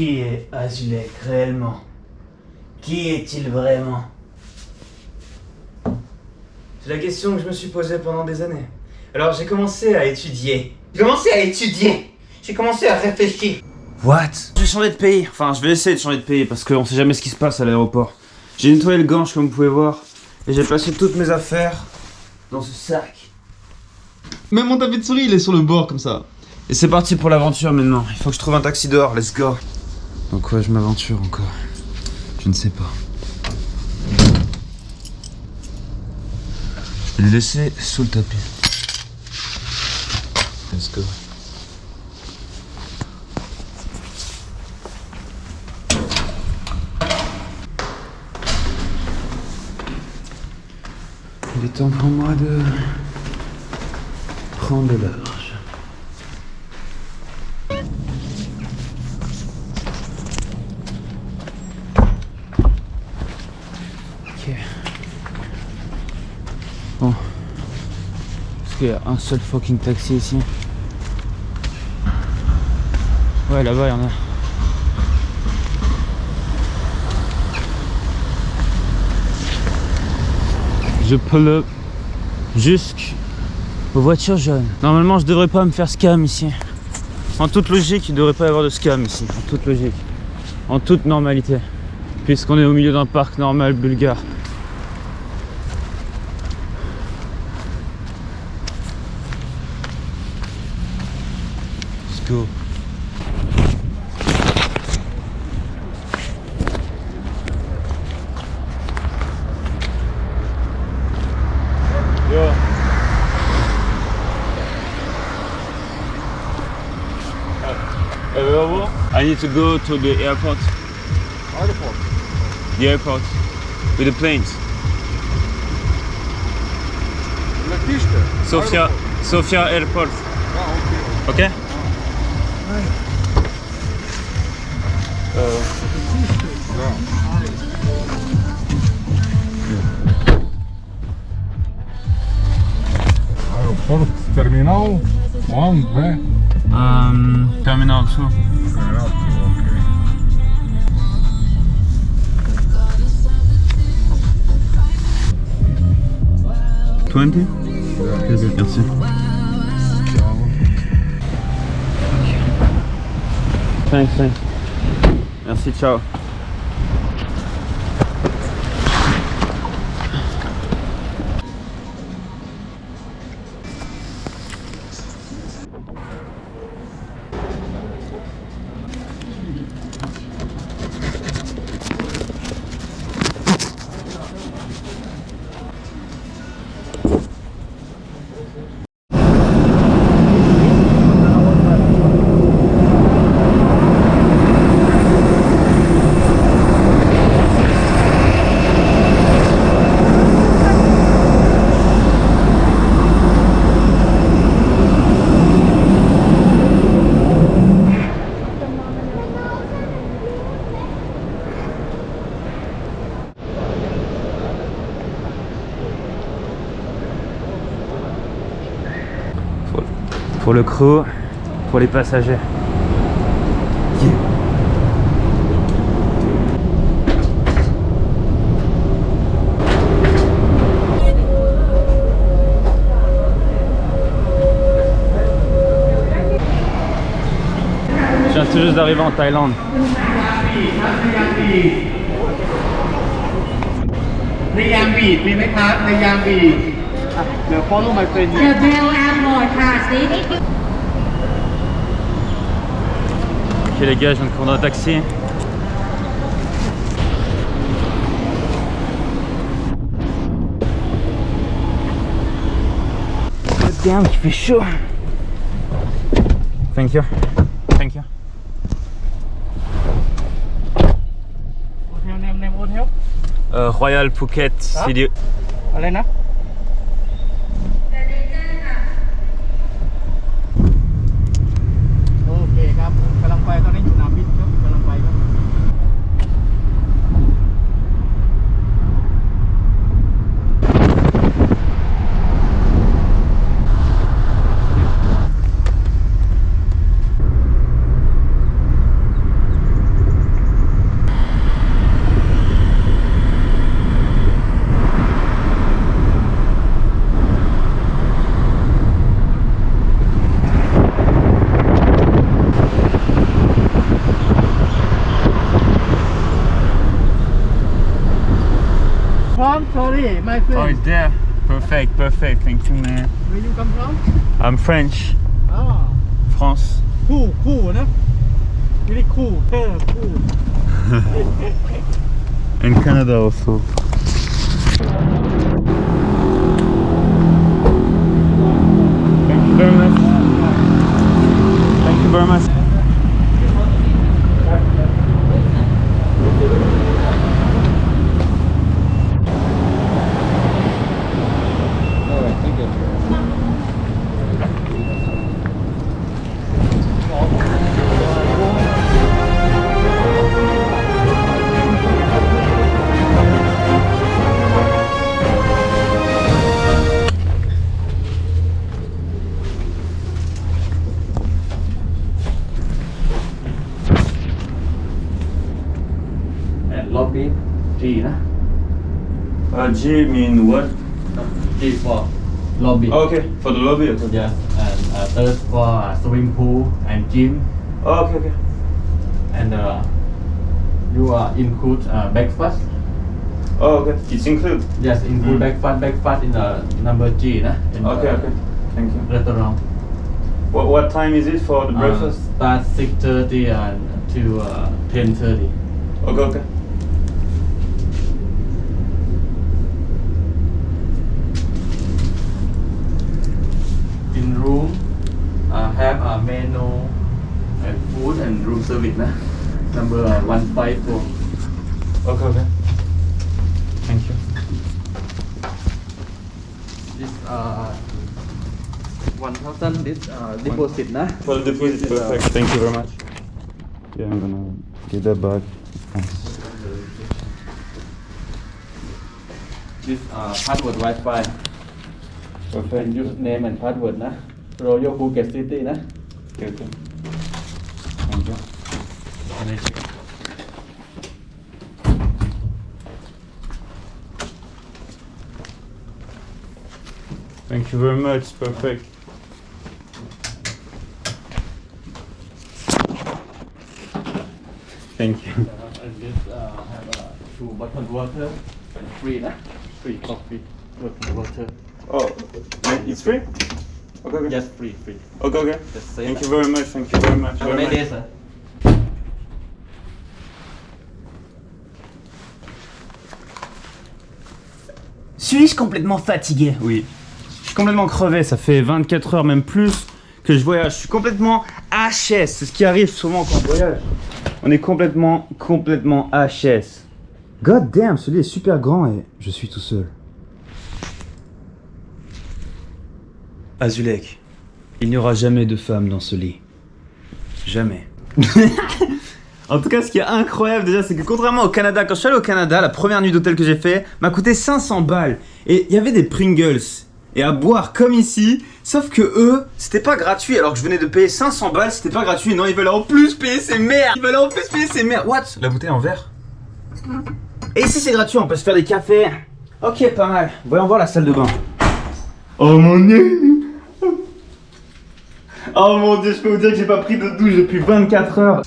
Qui est Azulek réellement? Qui est-il vraiment? C'est la question que je me suis posée pendant des années. Alors j'ai commencé à étudier. J'ai commencé à réfléchir. What? Je vais changer de pays. Enfin, je vais essayer de changer de pays parce qu'on sait jamais ce qui se passe à l'aéroport. J'ai nettoyé le ganche comme vous pouvez voir. Et j'ai placé toutes mes affaires dans ce sac. Même mon tapis de souris il est sur le bord comme ça. Et c'est parti pour l'aventure maintenant. Il faut que je trouve un taxi dehors, let's go. Donc ouais, je m'aventure encore. Je ne sais pas. Je vais le laisser sous le tapis. Let's go. Il est temps pour moi de prendre de large. Ok. Bon. Est-ce qu'il y a un seul fucking taxi ici? Ouais, là-bas il y en a. Je pull up jusqu'aux voitures jaunes. Normalement je devrais pas me faire scam ici. En toute logique il devrait pas y avoir de scam ici. En toute logique. En toute normalité. Puisqu'on est au milieu d'un parc normal bulgare. Let's go. I need to go to the airport. Airport? The airport. With the planes. Letiște. Sofia Airport. Ah, ok. Okay? Da. Aeroport, terminal 1, 2. Terminal 2. Terminal 2, ok. $20? Merci. Thanks. Merci, ciao. Pour le crew, pour les passagers. Je viens tout juste d'arriver en Thaïlande. Follow my friend. The Bell Airport, Ok les gars, je viens de prendre un taxi. Damn, il fait chaud. Thank you. Thank you. Name hotel? Royal Phuket City. อะไรนะ โอเคครับกำลังไปตอนนี้อยู่สนามบินครับกำลังไปครับ Ok Sorry, my Oh, friend. it's there. Perfect, perfect. Thank you, man. Where you come from? I'm French. Ah, France. cool, cool, no? Really cool. Cool. And Canada also. Thank you very much. Thank you very much. And lobby G นะ G mean what? G for lobby. Oh, okay, for the lobby. Okay. Yes, and third for swimming pool and gym. Oh, okay, okay. And you are include breakfast. Oh, okay. It's included. Yes, include breakfast in number G นะ in Okay, okay. Thank you. restaurant. What time is it for the breakfast? Start 6:30 and to 10:30. Okay, okay. In room have a menu and food and room service นะ number 154. Okay, okay. Thank you. This 1,000 this deposit นะ For the deposit, perfect. Thank you very much. Yeah, I'm gonna get that back. Thanks. This password Wi-Fi. Perfect. And username and password นะ Royal Phuket City นะ Okay, okay. Thank you. Thank you very much. Perfect. Thank you. And this have 2 bottled water and free นะ free coffee bottled water. Oh, it's free? Okay, okay. Yes, free. Okay, okay. Just say Thank that. you very much. Thank you very much. Have a very nice much. day, sir. Suis-je complètement fatigué? Oui. Je suis complètement crevé, ça fait 24 heures, même plus, que je voyage. Je suis complètement HS, c'est ce qui arrive souvent quand on voyage. On est complètement HS. God damn, ce lit est super grand et je suis tout seul. Azulek, il n'y aura jamais de femme dans ce lit. Jamais. En tout cas, ce qui est incroyable déjà, c'est que contrairement au Canada, quand je suis allé au Canada, la première nuit d'hôtel que j'ai fait m'a coûté 500 balles. Et il y avait des Pringles et à boire comme ici, sauf que eux, c'était pas gratuit. Alors que je venais de payer 500 balles, c'était pas gratuit. Non, ils veulent en plus payer ces merdes. Ils veulent en plus payer ces merdes. What? La bouteille en verre? Et ici, c'est gratuit, on peut se faire des cafés. Ok, pas mal. Voyons voir la salle de bain. Oh mon dieu! Oh mon dieu, je peux vous dire que j'ai pas pris de douche depuis 24 heures.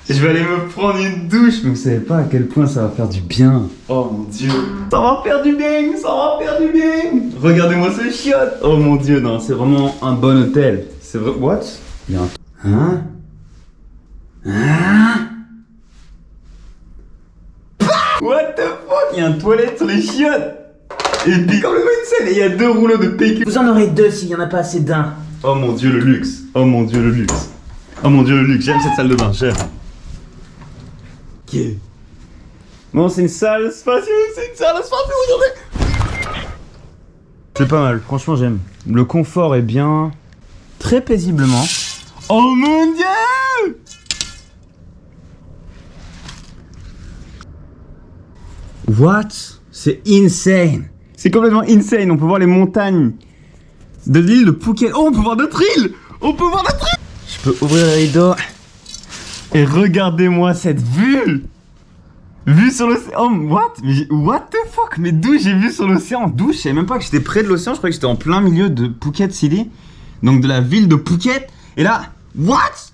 Je vais aller me prendre une douche, mais vous savez pas à quel point ça va faire du bien. Oh mon dieu. Ça va faire du bien, ça va faire du bien. Regardez-moi ce chiotte. Oh mon dieu, non, c'est vraiment un bon hôtel. C'est vrai. What? Il y a un... Hein? Hein? What the fuck? Il y a une toilette sur les chiottes. Et puis complètement une scène et il y a 2 rouleaux de PQ. Vous en aurez 2 s'il y en a pas assez d'un. Oh mon dieu, le luxe. Oh mon dieu, le luxe. Oh mon dieu, le luxe. J'aime cette salle de bain, j'aime. Ok. Bon, c'est une salle spacieuse, regardez. C'est pas mal, franchement, j'aime. Le confort est bien. Très paisiblement. Oh mon dieu! What? C'est insane. C'est complètement insane. On peut voir les montagnes de l'île de Phuket. Oh, on peut voir notre île! On peut voir notre île! Je peux ouvrir les rideaux. Et regardez-moi cette vue! Vue sur l'océan. Oh, what the fuck? Mais d'où j'ai vu sur l'océan? D'où? Je savais même pas que j'étais près de l'océan. Je croyais que j'étais en plein milieu de Phuket City. Donc de la ville de Phuket. Et là, what?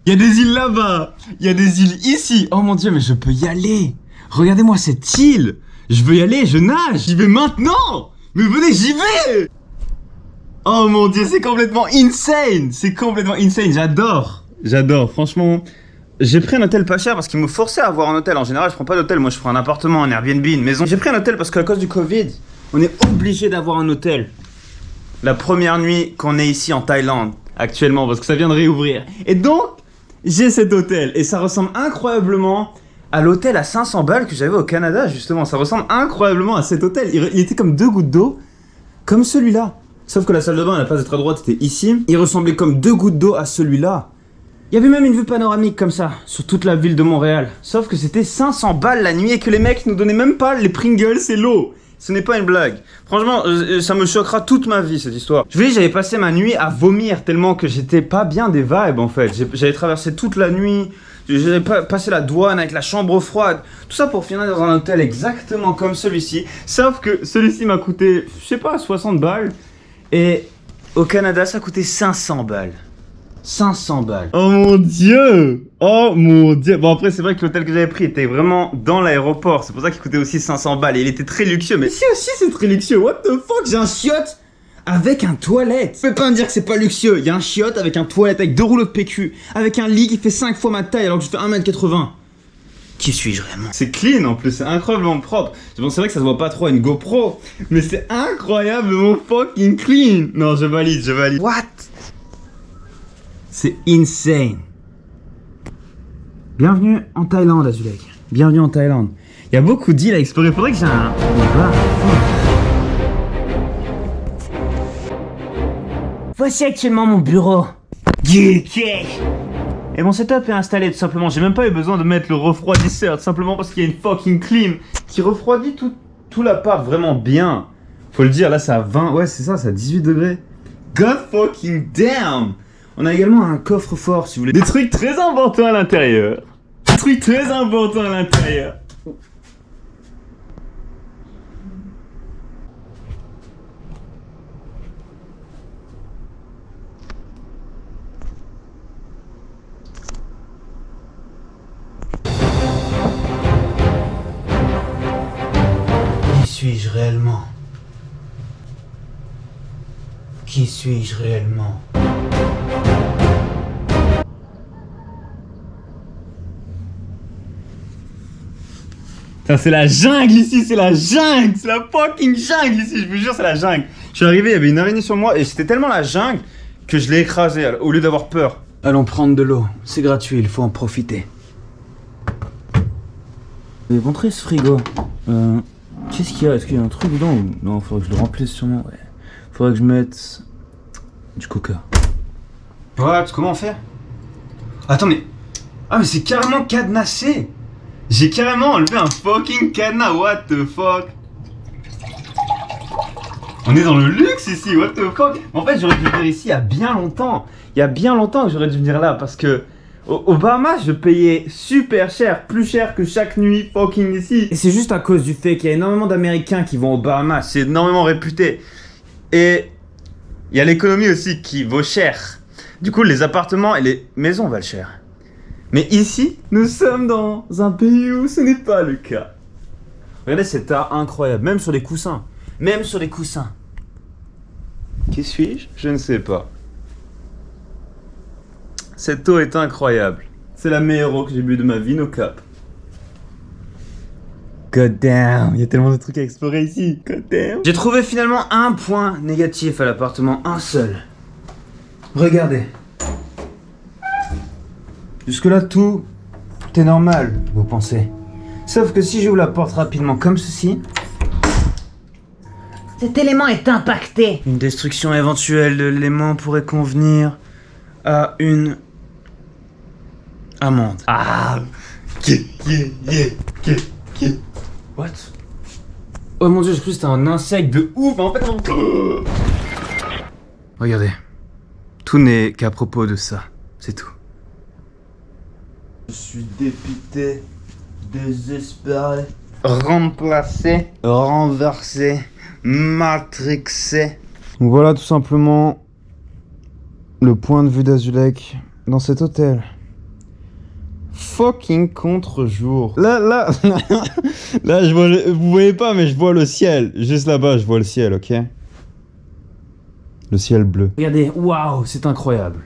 Il y a des îles là-bas. Il y a des îles ici. Oh mon dieu, mais je peux y aller. Regardez-moi cette île. Je veux y aller, je nage, j'y vais maintenant. Mais venez, j'y vais. Oh mon dieu, c'est complètement insane. C'est complètement insane, j'adore. J'adore, franchement. J'ai pris un hôtel pas cher parce qu'ils me forçaient à avoir un hôtel. En général, je prends pas d'hôtel, moi je prends un appartement, un Airbnb, une maison. J'ai pris un hôtel parce qu'à cause du Covid, on est obligé d'avoir un hôtel. La première nuit qu'on est ici en Thaïlande, actuellement, parce que ça vient de réouvrir. Et donc, j'ai cet hôtel. Et ça ressemble incroyablement à l'hôtel à 500 balles que j'avais au Canada, justement. Ça ressemble incroyablement à cet hôtel. Il était comme 2 gouttes d'eau, comme celui-là. Sauf que la salle de bain, à la place d'être à droite, était ici. Il ressemblait comme 2 gouttes d'eau à celui-là. Il y avait même une vue panoramique comme ça, sur toute la ville de Montréal. Sauf que c'était 500 balles la nuit et que les mecs nous donnaient même pas les Pringles et l'eau. Ce n'est pas une blague. Franchement, ça me choquera toute ma vie, cette histoire. Je vous dis, j'avais passé ma nuit à vomir tellement que j'étais pas bien des vibes, en fait. J'avais traversé toute la nuit, j'avais passé la douane avec la chambre froide. Tout ça pour finir dans un hôtel exactement comme celui-ci. Sauf que celui-ci m'a coûté, je sais pas, 60 balles. Et au Canada, ça coûtait 500 balles. 500 balles. Oh mon dieu! Oh mon dieu! Bon après c'est vrai que l'hôtel que j'avais pris était vraiment dans l'aéroport. C'est pour ça qu'il coûtait aussi 500 balles. Et il était très luxueux. Mais ici aussi c'est très luxueux. What the fuck? J'ai un chiotte avec un toilette. Tu peux pas me dire que c'est pas luxueux. Il y a un chiotte avec un toilette, avec 2 rouleaux de PQ, avec un lit qui fait 5 fois ma taille alors que je fais 1m80. Qui suis-je vraiment? C'est clean en plus, c'est incroyablement propre. Bon, c'est vrai que ça se voit pas trop à une GoPro, mais c'est incroyablement fucking clean. Non, je valide, je valide. What? C'est insane. Bienvenue en Thaïlande, Azulek. Bienvenue en Thaïlande. Il y a beaucoup d'îles à explorer. Faudrait que j'ai un bar. Voici actuellement mon bureau. Et mon setup est installé tout simplement. J'ai même pas eu besoin de mettre le refroidisseur, tout simplement parce qu'il y a une fucking clim qui refroidit tout l'appart vraiment bien. Faut le dire, là c'est à 20. Ouais, c'est ça, c'est à 18 degrés. God fucking damn! On a également un coffre-fort si vous voulez. Des trucs très importants à l'intérieur. Des trucs très importants à l'intérieur. Qui suis-je réellement? Qui suis-je réellement? Putain, c'est la jungle ici, c'est la jungle, c'est la fucking jungle ici, je vous jure, c'est la jungle. Je suis arrivé, il y avait une araignée sur moi et c'était tellement la jungle que je l'ai écrasée au lieu d'avoir peur. Allons prendre de l'eau, c'est gratuit, il faut en profiter. Je vais montrer ce frigo. Qu'est-ce qu'il y a? Est-ce qu'il y a un truc dedans ou... Non, faudrait que je le remplisse sûrement, ouais. Faudrait que je mette du coca. What? Comment on fait? Attends, mais... Ah, mais c'est carrément cadenassé! J'ai carrément enlevé un fucking cadenas, what the fuck? On est dans le luxe ici, what the fuck? En fait, j'aurais dû venir ici il y a bien longtemps. Il y a bien longtemps que j'aurais dû venir là parce que... Au Bahamas, je payais super cher, plus cher que chaque nuit fucking ici. Et c'est juste à cause du fait qu'il y a énormément d'Américains qui vont au Bahamas, c'est énormément réputé. Et il y a l'économie aussi qui vaut cher. Du coup, les appartements et les maisons valent cher. Mais ici, nous sommes dans un pays où ce n'est pas le cas. Regardez cet art incroyable, même sur les coussins. Même sur les coussins. Qui suis-je? Je ne sais pas. Cette eau est incroyable. C'est la meilleure eau que j'ai bu de ma vie, no cap. God damn, il y a tellement de trucs à explorer ici. God damn. J'ai trouvé finalement un point négatif à l'appartement, un seul. Regardez. Jusque-là, tout est normal, vous pensez. Sauf que si j'ouvre la porte rapidement comme ceci... Cet élément est impacté. Une destruction éventuelle de l'élément pourrait convenir à une... amende. Ah! What? Oh mon dieu, j'ai cru que c'était un insecte de ouf, mais en fait... Regardez. Tout n'est qu'à propos de ça. C'est tout. Je suis dépité, désespéré, remplacé, renversé, matrixé. Donc voilà tout simplement le point de vue d'Azulek dans cet hôtel. fucking contre-jour. Là, là je vois vous voyez pas, mais je vois le ciel. Juste là-bas, je vois le ciel, ok? Le ciel bleu. Regardez, waouh, c'est incroyable.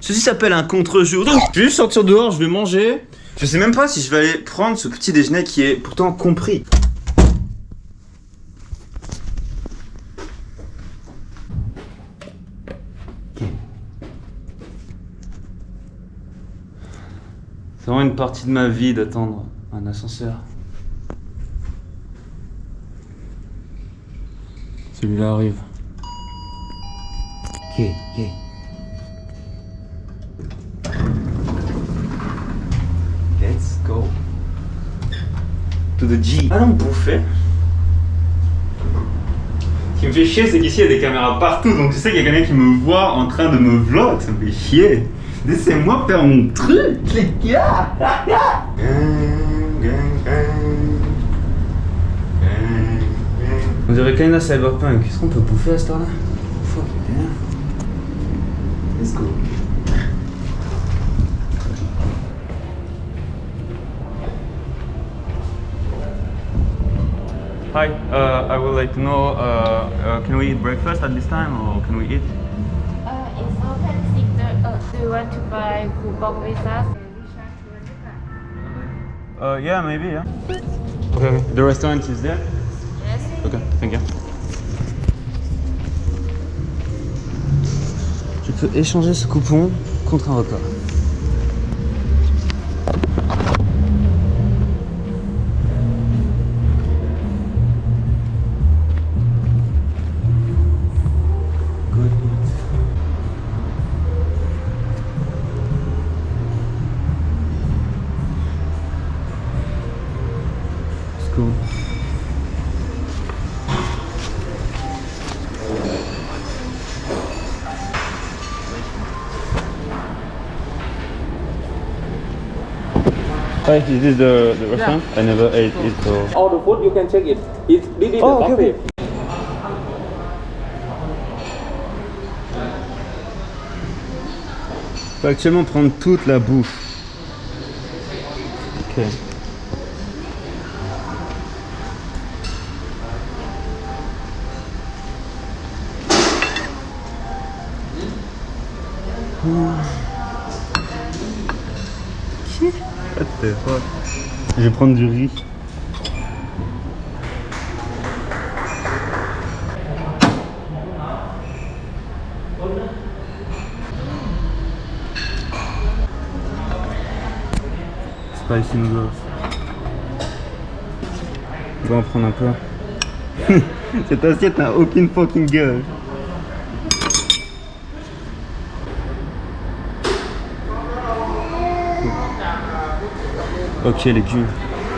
Ceci s'appelle un contre-jour. Donc, je vais juste sortir dehors, je vais manger. Je sais même pas si je vais aller prendre ce petit déjeuner qui est pourtant compris. C'est vraiment une partie de ma vie d'attendre un ascenseur. Celui-là arrive. Ok. Let's go. To the G. Allons bouffer. Ce qui me fait chier, c'est qu'ici il y a des caméras partout, donc je sais qu'il y a quelqu'un qui me voit en train de me vlog, ça me fait chier. Laissez-moi faire mon truc, les gars. On dirait Kinda Cyberpunk. Qu'est-ce qu'on peut bouffer à cette heure-là? Fuck yeah. Let's go. Hi, I would like to know, can we eat breakfast at this time or can we eat? It's open 6:30. Do you want to buy coupon with us? Yeah, maybe, yeah. Okay. The restaurant is there? Yes. Okay, thank you. Je peux échanger ce coupon contre un repas. Cool. Hi, is this the restaurant? I never ate it, so... All the food you can check it. This is the buffet. Faut actuellement prendre toute la bouffe. Ok. What the fuck? Je vais prendre du riz. Spicy noodles. On va en prendre un peu. Cette assiette n'a aucune fucking gueule. Ok, légumes.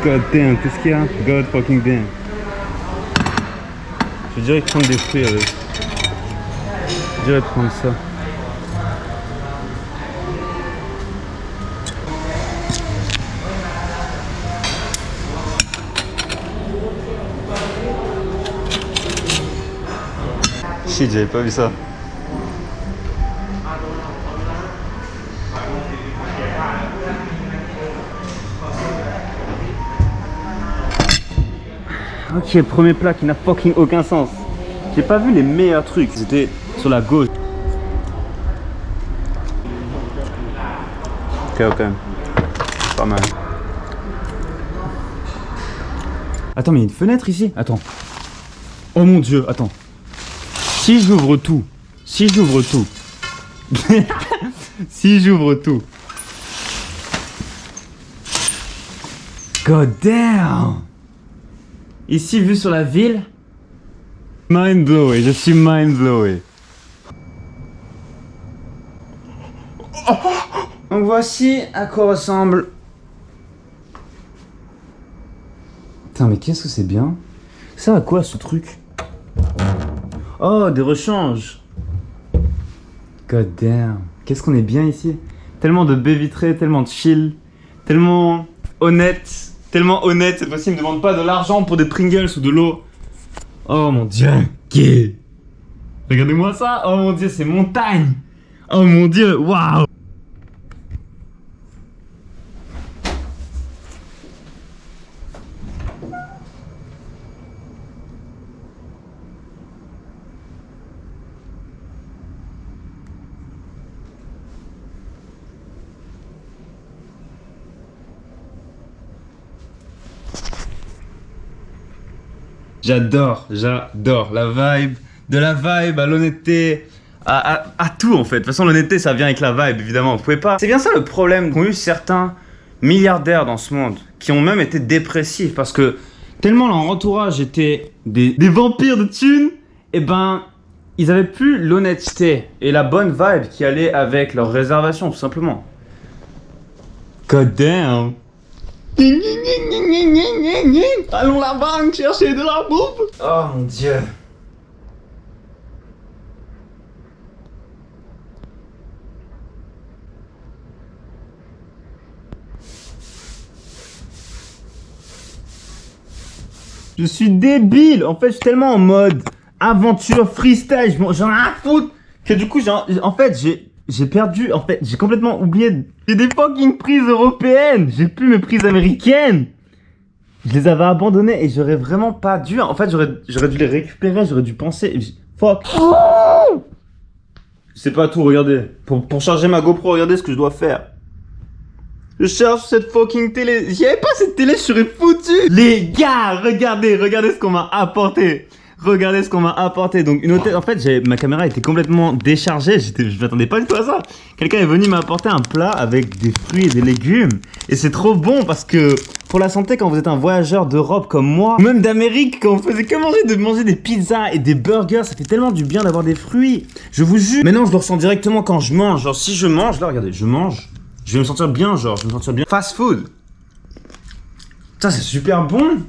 God damn, qu'est-ce qu'il y a? God fucking damn. Je dirais prendre des fruits avec. Je dirais prendre ça. Shit, j'avais pas vu ça. Ok, premier plat qui n'a fucking aucun sens. J'ai pas vu les meilleurs trucs, c'était sur la gauche. Ok. Pas mal. Attends, mais il y a une fenêtre ici. Attends. Oh mon dieu, attends. Si j'ouvre tout. Si j'ouvre tout. God damn. Ici, vue sur la ville. Mind blowé, je suis mind blowé. Donc voici à quoi ressemble. Putain, mais qu'est-ce que c'est bien. Ça à quoi ce truc? Oh, des rechanges. God damn. Qu'est-ce qu'on est bien ici. Tellement de baies vitrées, tellement de chill. Tellement honnête. Tellement honnête, cette fois-ci, il me demande pas de l'argent pour des Pringles ou de l'eau. Oh mon dieu, ok. Regardez-moi ça, oh mon dieu, c'est montagne. Oh mon dieu, waouh. J'adore la vibe, de la vibe à l'honnêteté, à tout en fait. De toute façon, l'honnêteté, ça vient avec la vibe, évidemment. Vous pouvez pas. C'est bien ça le problème qu'ont eu certains milliardaires dans ce monde, qui ont même été dépressifs parce que tellement leur entourage était des vampires de thunes, et ben ils avaient plus l'honnêteté et la bonne vibe qui allait avec leur réservation, tout simplement. God damn. Allons la banque chercher de la bouffe. Oh mon dieu. Je suis débile. En fait, je suis tellement en mode aventure freestyle. J'en ai rien à foutre que du coup, j'ai perdu. En fait, j'ai complètement oublié. J'ai des fucking prises européennes. J'ai plus mes prises américaines. Je les avais abandonnées et j'aurais vraiment pas dû. En fait, j'aurais dû les récupérer. J'aurais dû penser. Fuck. C'est pas tout. Regardez. Pour charger ma GoPro, regardez ce que je dois faire. Je cherche cette fucking télé. J'y avais pas cette télé, je serais foutu. Les gars, regardez ce qu'on m'a apporté. Regardez ce qu'on m'a apporté. Donc une hôtel. En fait, ma caméra était complètement déchargée. Je m'attendais pas du tout à ça. Quelqu'un est venu m'apporter un plat avec des fruits et des légumes. Et c'est trop bon parce que pour la santé, quand vous êtes un voyageur d'Europe comme moi, ou même d'Amérique, quand vous faisiez que manger des pizzas et des burgers, ça fait tellement du bien d'avoir des fruits. Je vous jure. Maintenant, je le ressens directement quand je mange. Genre si je mange, là, regardez, je mange. Je vais me sentir bien, genre, je vais me sentir bien. Fast food. Ça, c'est super bon.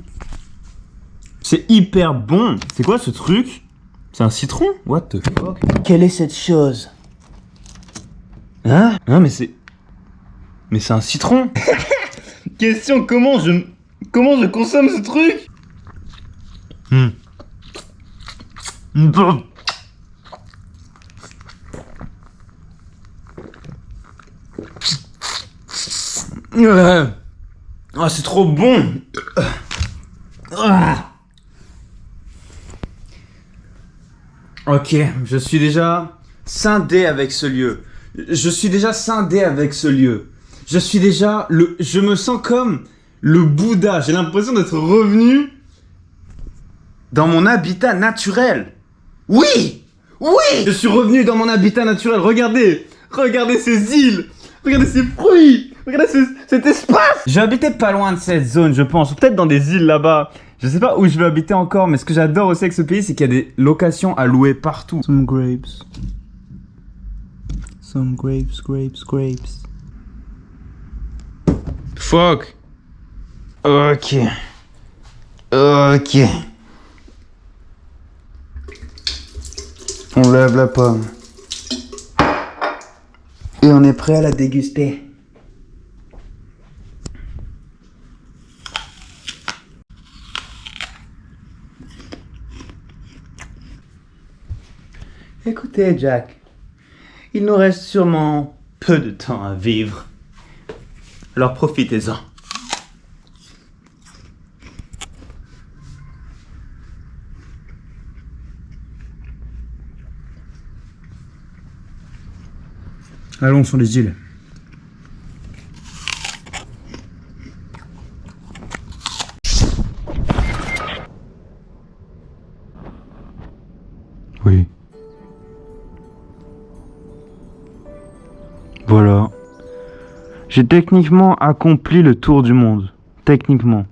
C'est hyper bon. C'est quoi ce truc? C'est un citron? What the fuck? Quelle est cette chose? Hein? Non, mais c'est un citron. Question, comment je consomme ce truc? Ah, c'est trop bon. Ok, je suis déjà scindé avec ce lieu. Je me sens comme le Bouddha. J'ai l'impression d'être revenu dans mon habitat naturel. Oui! Je suis revenu dans mon habitat naturel. Regardez ces îles. Regardez ces fruits. Regardez cet espace. Je vais habiter pas loin de cette zone, je pense. Ou peut-être dans des îles là-bas. Je sais pas où je vais habiter encore, mais ce que j'adore aussi avec ce pays, c'est qu'il y a des locations à louer partout. Some grapes. Fuck. Ok. On lève la pomme. Et on est prêt à la déguster. Écoutez, Jack, il nous reste sûrement peu de temps à vivre. Alors profitez-en. Allons sur les îles. Oui. Voilà. J'ai techniquement accompli le tour du monde. Techniquement.